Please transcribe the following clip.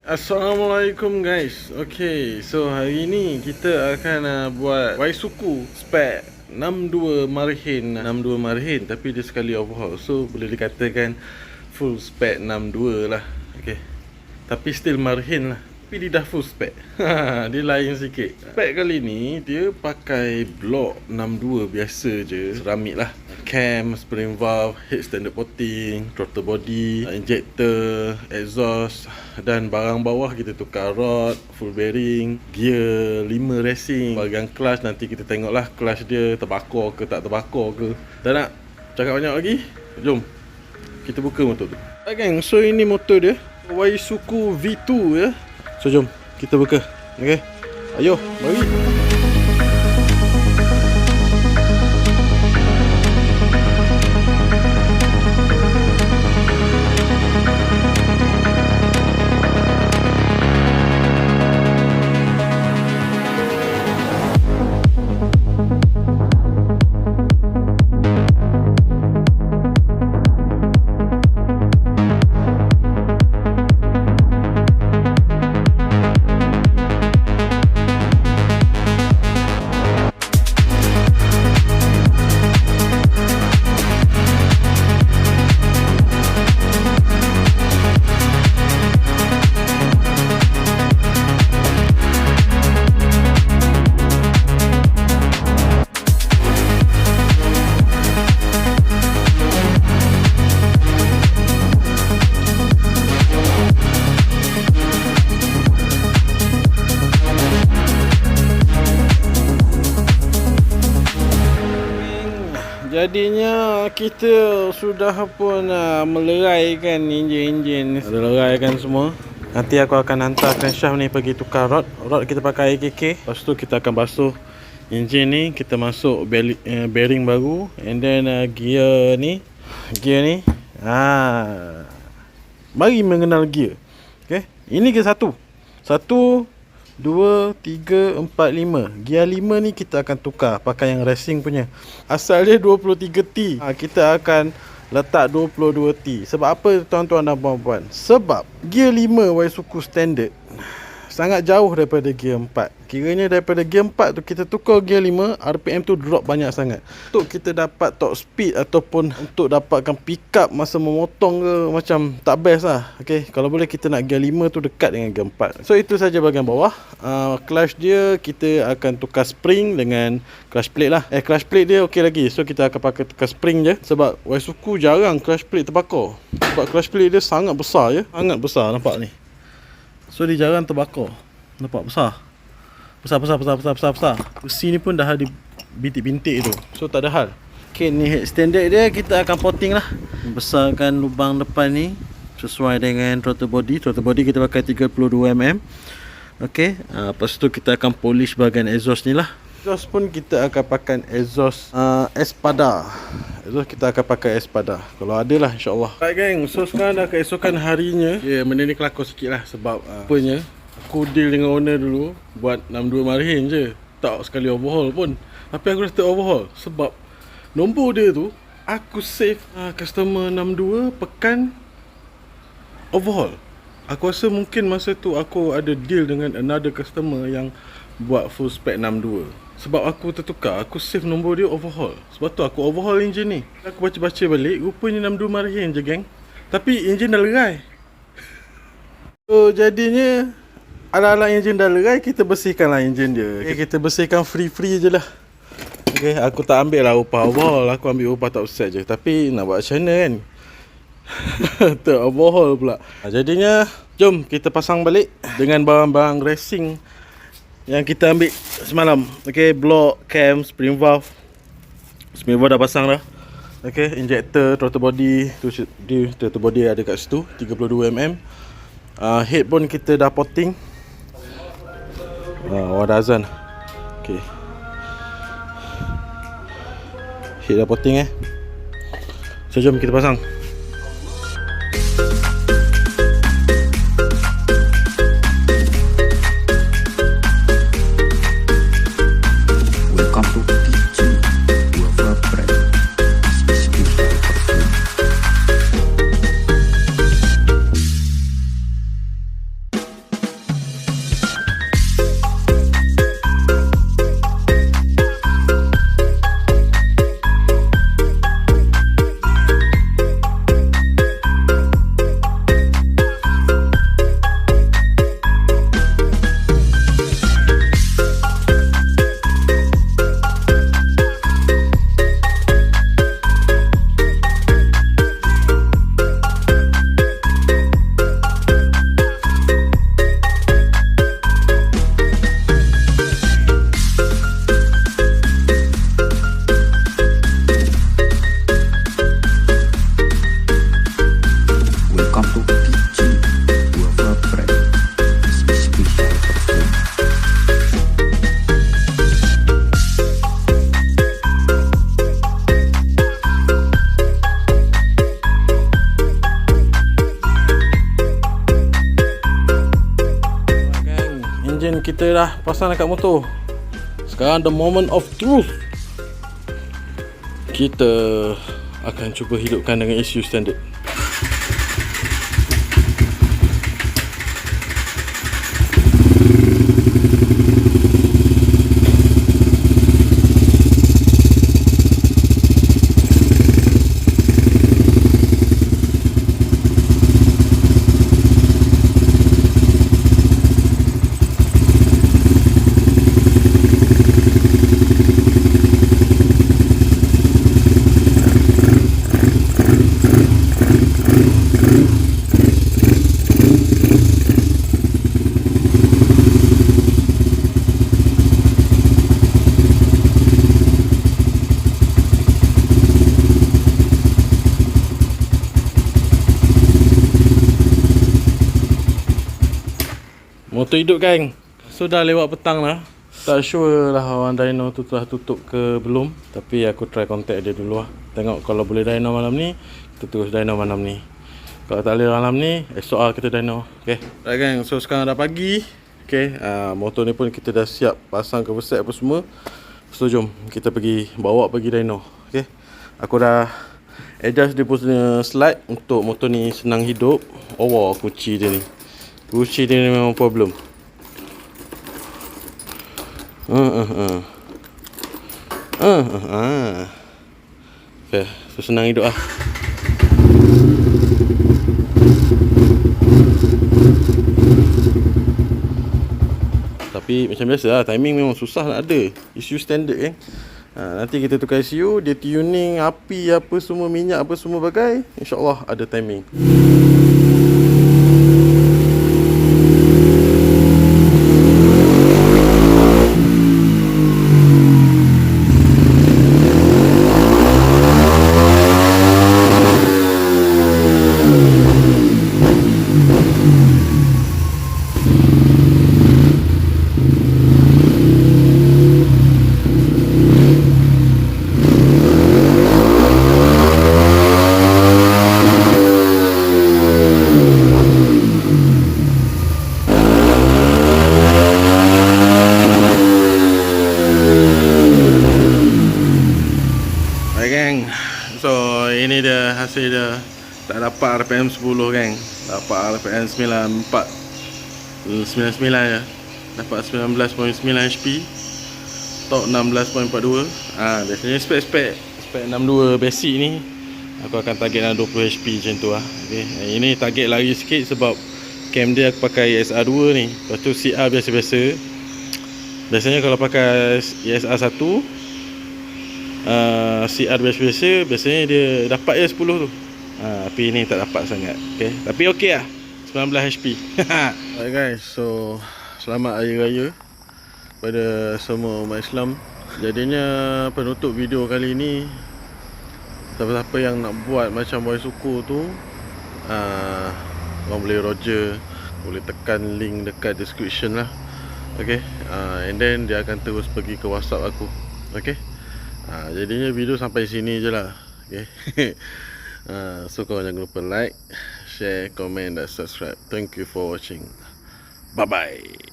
Assalamualaikum guys. Okay, so hari ni kita akan buat Waisuku spec 62 Marhin tapi dia sekali overhaul. So boleh dikatakan full spec 62 lah. Okay, tapi still Marhin lah, tapi dia dah full spec. Dia lain sikit. Spec kali ni dia pakai blok 62 biasa je, seramik lah. Cam, spring valve, head standard potting, throttle body, injector, exhaust, dan barang bawah kita tukar rod, full bearing, gear 5 racing. Bahagian clutch nanti kita tengoklah clutch dia terbakar ke tak terbakar ke. Tak nak cakap banyak lagi, jom kita buka motor tu. Geng, so ini motor dia Waisuku V2 ya. So jom kita buka. Okay, ayo mari. Jadinya kita sudah pun meleraikan enjin-enjin. Ada leraikan semua. Nanti aku akan hantar crankshaft ni pergi tukar rod. Rod kita pakai AKK. Lepas tu kita akan basuh enjin ni. Kita masuk bearing baru. And then gear ni. Mari mengenal gear. Okay, ini gear 1. 2, 3, 4, 5. Gear 5 ni kita akan tukar pakai yang racing punya. Asal dia 23T. Kita akan letak 22T. Sebab apa tuan-tuan dan puan-puan? Sebab gear 5 Waisuku standard sangat jauh daripada gear 4. Kiranya daripada gear 4 tu kita tukar gear 5, RPM tu drop banyak sangat. Untuk kita dapat top speed ataupun untuk dapatkan pick up masa memotong ke, macam tak best lah. Okay, kalau boleh kita nak gear 5 tu dekat dengan gear 4. So itu saja bahagian bawah. Clutch dia kita akan tukar spring dengan clutch plate lah. Clutch plate dia okey lagi. So kita akan pakai tukar spring je. Sebab Waisuku jarang clutch plate terbakar. Sebab clutch plate dia sangat besar je. Sangat besar, nampak ni. So dia jarang terbakar. Nampak besar. Besar. Besi ni pun dah ada bintik-bintik tu. So tak ada hal. Okay, ni head standard dia kita akan potting lah. Besarkan lubang depan ni sesuai dengan throttle body. Throttle body kita pakai 32mm. Okay, lepas tu kita akan polish bahagian exhaust ni lah. Exhaust pun kita akan pakai exhaust Espada. Exhaust kita akan pakai Espada. Kalau ada lah, insyaAllah. Alright geng, so sekarang dah keesokan harinya. Benda ni kelakar sikit lah. Sebab apanya, aku deal dengan owner dulu buat 62 Marhin je. Tak sekali overhaul pun. Tapi aku dah start overhaul. Sebab nombor dia tu aku save customer 62 pekan overhaul. Aku rasa mungkin masa tu aku ada deal dengan another customer yang buat full spec 62. Sebab aku tertukar, aku save nombor dia overhaul. Sebab tu aku overhaul enjin ni. Aku baca-baca balik, rupanya 62 Marhin je geng. Tapi enjin dah lerai. So jadinya ala-ala enjin dah lerai, kita bersihkanlah enjin dia. Okay, kita bersihkan free je lah. Okay, aku tak ambil lah upah overhaul. Aku ambil upah tak usah je. Tapi nak buat macam mana kan? Tak overhaul pula. Jadinya jom kita pasang balik dengan barang-barang racing yang kita ambil semalam. Okay, block, cam, spring valve. Spring valve dah pasang dah. Okay, injector, throttle body tu, throttle body ada kat situ 32mm. Head pun kita dah potting. Dah azan. Okay, head dah potting So jom kita pasang. enjin kita dah pasang dekat motor. Sekarang the moment of truth. Kita akan cuba hidupkan dengan ECU standard. Motor hidup kan. So dah lewat petang lah. Tak sure lah orang dyno tu telah tutup ke belum. Tapi aku try contact dia dulu lah. Tengok kalau boleh dyno malam ni, kita terus dyno malam ni. Kalau tak boleh malam ni, esok lah kita dyno. Okay. Right gang, so sekarang dah pagi. Okay, motor ni pun kita dah siap pasang cover set apa semua. So jom kita bawa pergi dyno. Okay. Aku dah adjust dia punya slide untuk motor ni senang hidup. Oh wow, kunci dia ni. Kunci dia ni memang problem. Okay, so senang hidup lah. Tapi macam biasa lah, timing memang susah nak ada. ECU standard kan. Nanti kita tukar ECU, dia tuning, api apa semua, minyak apa semua bagai, InsyaAllah ada timing. So ini dia hasil dia. Tak dapat RPM 10 geng. Dapat RPM 99 je. Dapat 19.9 HP. Torque 16.42. Biasanya spek 62 basic ni aku akan target dalam 20 HP macam tu lah. Okay. Ini target lari sikit sebab cam dia aku pakai ESR 2 ni. Lepas tu CR biasa-biasa. Biasanya kalau pakai ESR 1 CR biasa-biasa, biasanya dia dapat je 10 tu. Tapi ni tak dapat sangat. Okay. Tapi okey lah, 19 HP. Alright guys, so selamat Hari Raya pada semua umat Islam. Jadinya penutup video kali ni, siapa-siapa yang nak buat macam Boy Suku tu, korang boleh Roger, boleh tekan link dekat description lah. Okay. And then dia akan terus pergi ke WhatsApp aku. Okay. Jadinya video sampai sini je lah. Okay. So korang jangan lupa like, share, comment dan subscribe. Thank you for watching. Bye bye.